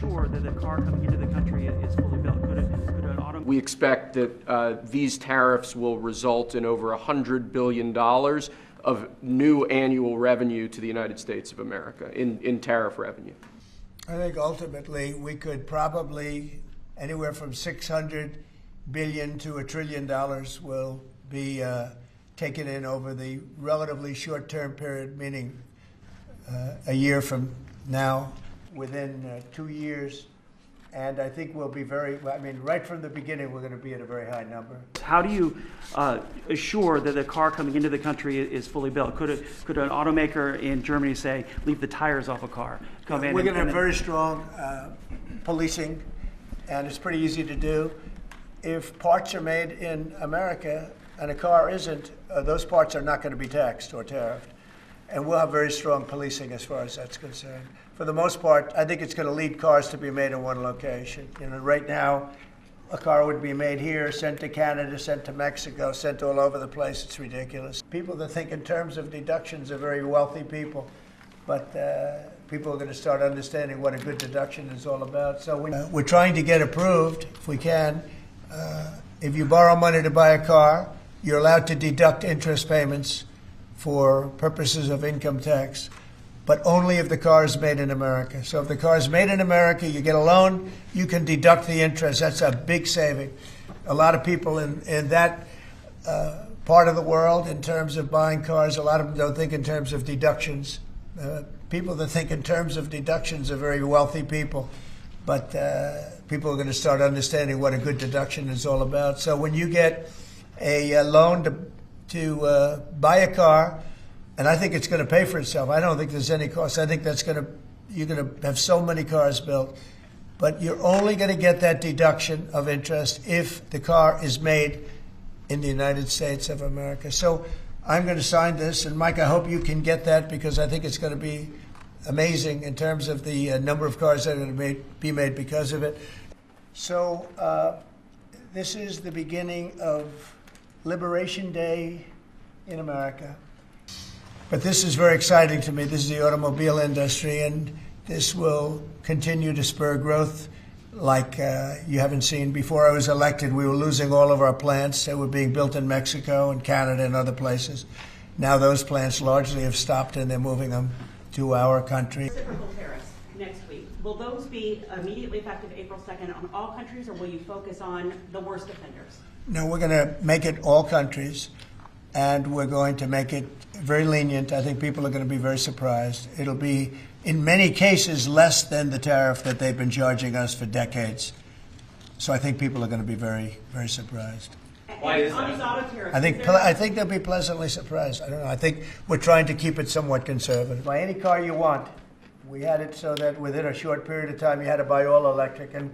assure that the car coming into the country is fully built? Could an auto... We expect that these tariffs will result in over $100 billion of new annual revenue to the United States of America in tariff revenue. I think ultimately we could probably anywhere from $600 billion to $1 trillion will be taken in over the relatively short-term period, meaning a year from now, within 2 years. And I think we'll be right from the beginning, we're going to be at a very high number. How do you assure that the car coming into the country is fully built? Could an automaker in Germany say, leave the tires off a car? We're going to have very strong policing, and it's pretty easy to do. If parts are made in America and a car isn't, those parts are not going to be taxed or tariffed. And we'll have very strong policing as far as that's concerned. For the most part, I think it's going to lead cars to be made in one location. You know, right now, a car would be made here, sent to Canada, sent to Mexico, sent all over the place. It's ridiculous. People that think in terms of deductions are very wealthy people, but people are going to start understanding what a good deduction is all about. So we're trying to get approved, if we can. If you borrow money to buy a car, you're allowed to deduct interest payments for purposes of income tax, but only if the car is made in America. So if the car is made in America, you get a loan, you can deduct the interest. That's a big saving. A lot of people in that part of the world, in terms of buying cars, a lot of them don't think in terms of deductions. People that think in terms of deductions are very wealthy people, but people are going to start understanding what a good deduction is all about. So when you get a loan to buy a car, and I think it's going to pay for itself. I don't think there's any cost. I think you're going to have so many cars built, but you're only going to get that deduction of interest if the car is made in the United States of America. So I'm going to sign this, and Mike, I hope you can get that, because I think it's going to be amazing in terms of the number of cars that are going to be made because of it. So this is the beginning of Liberation Day in America. But this is very exciting to me. This is the automobile industry, and this will continue to spur growth like you haven't seen. Before I was elected, we were losing all of our plants. They were being built in Mexico and Canada and other places. Now those plants largely have stopped, and they're moving them to our country. Reciprocal tariffs next week. Will those be immediately effective April 2nd on all countries, or will you focus on the worst offenders? No, we're going to make it all countries, and we're going to make it very lenient. I think people are going to be very surprised. It'll be, in many cases, less than the tariff that they've been charging us for decades. So I think people are going to be very, very surprised. Why is that? On these auto tariffs, I think they'll be pleasantly surprised. I don't know. I think we're trying to keep it somewhat conservative. Buy any car you want. We had it so that within a short period of time you had to buy all electric. And